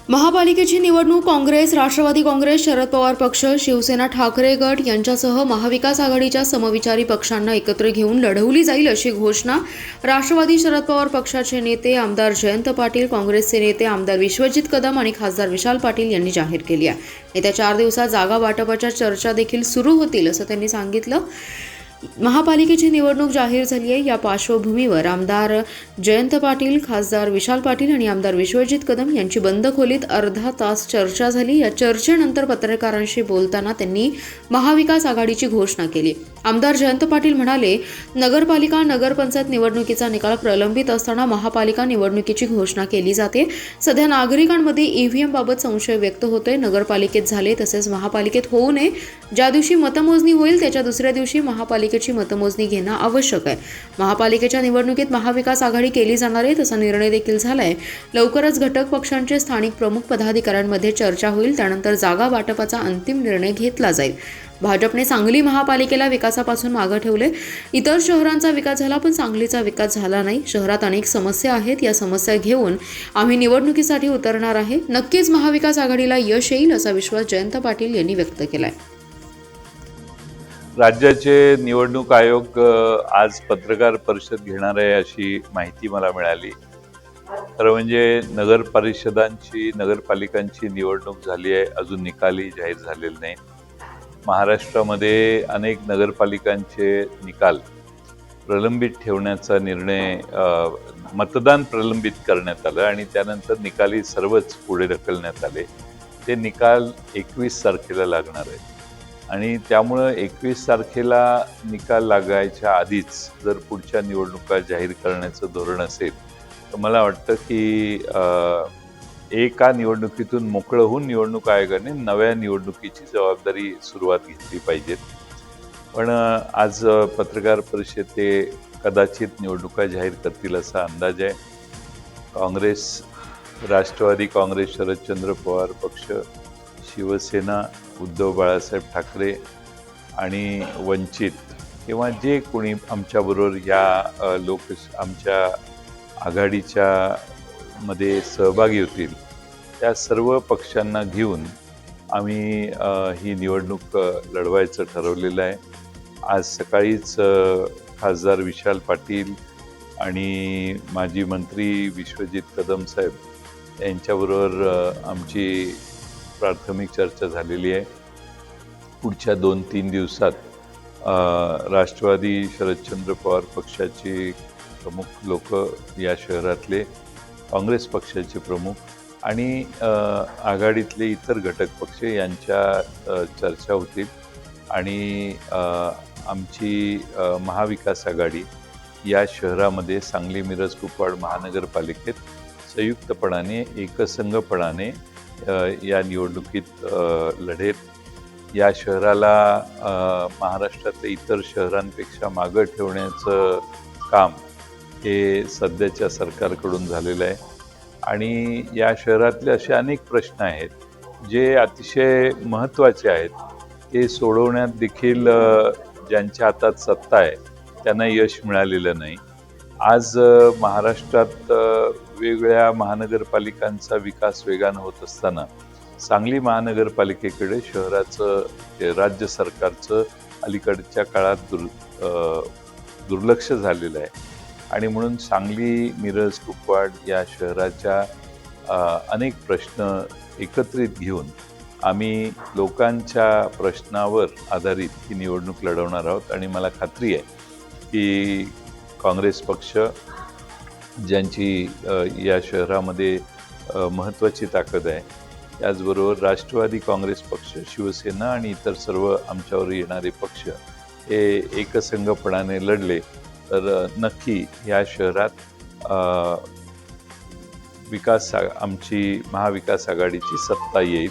महापालिकेची निवडणूक काँग्रेस, राष्ट्रवादी काँग्रेस, शरद पवार पक्ष, शिवसेना ठाकरे गट यांच्यासह महाविकास आघाडीच्या समविचारी पक्षांना एकत्र घेऊन लढवली जाईल अशी घोषणा राष्ट्रवादी शरद पवार पक्षाचे नेते आमदार जयंत पाटील, काँग्रेसचे नेते आमदार विश्वजित कदम आणि खासदार विशाल पाटील यांनी जाहीर केली आहे. येत्या 4 दिवसात जागा वाटपाच्या चर्चा देखील सुरू होतील असं त्यांनी सांगितलं. महापालिकेची निवडणूक जाहीर झाली आहे. या पार्श्वभूमीवर आमदार जयंत पाटील, खासदार विशाल पाटील आणि आमदार विश्वजित कदम यांची बंद खोलीत अर्धा तास चर्चा झाली. या चर्चेनंतर पत्रकारांशी बोलताना त्यांनी महाविकास आघाडीची घोषणा केली. आमदार जयंत पाटील म्हणाले, नगरपालिका नगरपंचायत निवडणुकीचा निकाल प्रलंबित असताना महापालिका निवडणुकीची घोषणा केली जाते. सध्या नागरिकांमध्ये ईव्हीएम बाबत संशय व्यक्त होतोय. नगरपालिकेत झाले तसेच महापालिकेत होऊ नये. ज्या दिवशी मतमोजणी होईल त्याच्या दुसऱ्या दिवशी महापालिकेची मतमोजणी घेणं आवश्यक आहे. महापालिकेच्या निवडणुकीत महाविकास आघाडी केली जाणार आहे तसा निर्णय देखील झालाय. लवकरच घटक पक्षांचे स्थानिक प्रमुख पदाधिकाऱ्यांमध्ये चर्चा होईल. त्यानंतर जागा वाटपाचा अंतिम निर्णय घेतला जाईल. भाजपने सांगली महापालिकेला विकासापासून मागे ठेवले. इतर शहरांचा विकास झाला पण सांगलीचा विकास झाला नाही. शहरात अनेक समस्या आहेत. या समस्या घेऊन आम्ही निवडणुकीसाठी उतरणार आहे. नक्कीच महाविकास आघाडीला यश येईल असा विश्वास जयंत पाटील यांनी व्यक्त केलाय. राज्याचे निवडणूक आयोग आज पत्रकार परिषद घेणार आहे अशी माहिती मला मिळाली. खरं म्हणजे नगर परिषदांची नगरपालिकांची निवडणूक झाली आहे, अजून निकालही जाहीर झालेले नाही. महाराष्ट्रामध्ये अनेक नगरपालिकांचे निकाल प्रलंबित ठेवण्याचा निर्णय मतदान प्रलंबित करण्यात आलं आणि त्यानंतर निकाली सर्वच पुढे ढकलण्यात आले. ते निकाल 21 तारखेला लागणार आहेत आणि त्यामुळं 21 तारखेला निकाल लागायच्या आधीच जर पुढच्या निवडणुका जाहीर करण्याचं धोरण असेल तर मला वाटतं की एका निवडणुकीतून मोकळं होऊन निवडणूक आयोगाने नव्या निवडणुकीची जबाबदारी सुरुवात घेतली पाहिजे. पण आज पत्रकार परिषद ते कदाचित निवडणुका जाहीर करतील असा अंदाज आहे. काँग्रेस, राष्ट्रवादी काँग्रेस, शरदचंद्र पवार पक्ष, शिवसेना, उद्धव बाळासाहेब ठाकरे आणि वंचित किंवा जे कोणी आमच्याबरोबर या आमच्या आघाडीच्या मध्ये सहभागी होतील त्या सर्व पक्षांना घेऊन आम्ही ही निवडणूक लढवायचं ठरवलेलं आहे. आज सकाळीच खासदार विशाल पाटील आणि माजी मंत्री विश्वजित कदम साहेब यांच्याबरोबर आमची प्राथमिक चर्चा झालेली आहे. पुढच्या 2-3 दिवसात राष्ट्रवादी शरदचंद्र पवार पक्षाचे प्रमुख लोक, या शहरातले काँग्रेस पक्षाचे प्रमुख आणि आघाडीतले इतर घटक पक्ष यांच्या चर्चा होतील आणि आमची महाविकास आघाडी या शहरामध्ये सांगली, मिरज, कुपवाड महानगरपालिकेत संयुक्तपणाने, एकसंघपणाने या निवडणुकीत लढेल. या शहराला महाराष्ट्रातल्या इतर शहरांपेक्षा मागं ठेवण्याचं काम हे सध्याच्या सरकारकडून झालेलं आहे आणि या शहरातले असे अनेक प्रश्न आहेत जे अतिशय महत्त्वाचे आहेत. ते सोडवण्यात देखील ज्यांच्या हातात सत्ता आहे त्यांना यश मिळालेलं नाही. आज महाराष्ट्रात वेगवेगळ्या महानगरपालिकांचा विकास वेगानं होत असताना सांगली महानगरपालिकेकडे शहराचं राज्य सरकारचं अलीकडच्या काळात दुर्लक्ष झालेलं आहे आणि म्हणून सांगली, मिरज, कुपवाड या शहराच्या अनेक प्रश्न एकत्रित घेऊन आम्ही लोकांच्या प्रश्नावर आधारित ही निवडणूक लढवणार आहोत आणि मला खात्री आहे की काँग्रेस पक्ष, ज्यांची या शहरामध्ये महत्त्वाची ताकद आहे, त्याचबरोबर राष्ट्रवादी काँग्रेस पक्ष, शिवसेना आणि इतर सर्व आमच्यावर येणारे पक्ष हे एकसंघपणाने लढले तर नक्की या शहरात आमची महाविकास आघाडीची सत्ता येईल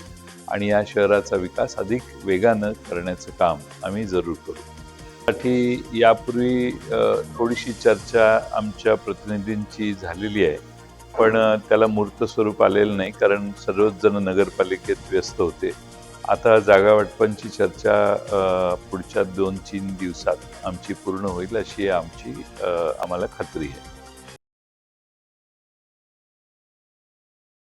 आणि या शहराचा विकास अधिक वेगानं करण्याचं काम आम्ही जरूर करू. त्यासाठी यापूर्वी थोडीशी चर्चा आमच्या प्रतिनिधींची झालेली आहे पण त्याला मूर्त स्वरूप आलेलं नाही कारण सर्वच जण नगरपालिकेत व्यस्त होते. आता जागा वाटपांची चर्चा पुढच्या 2-3 दिवसात आमची पूर्ण होईल अशी आम्हाला खात्री आहे.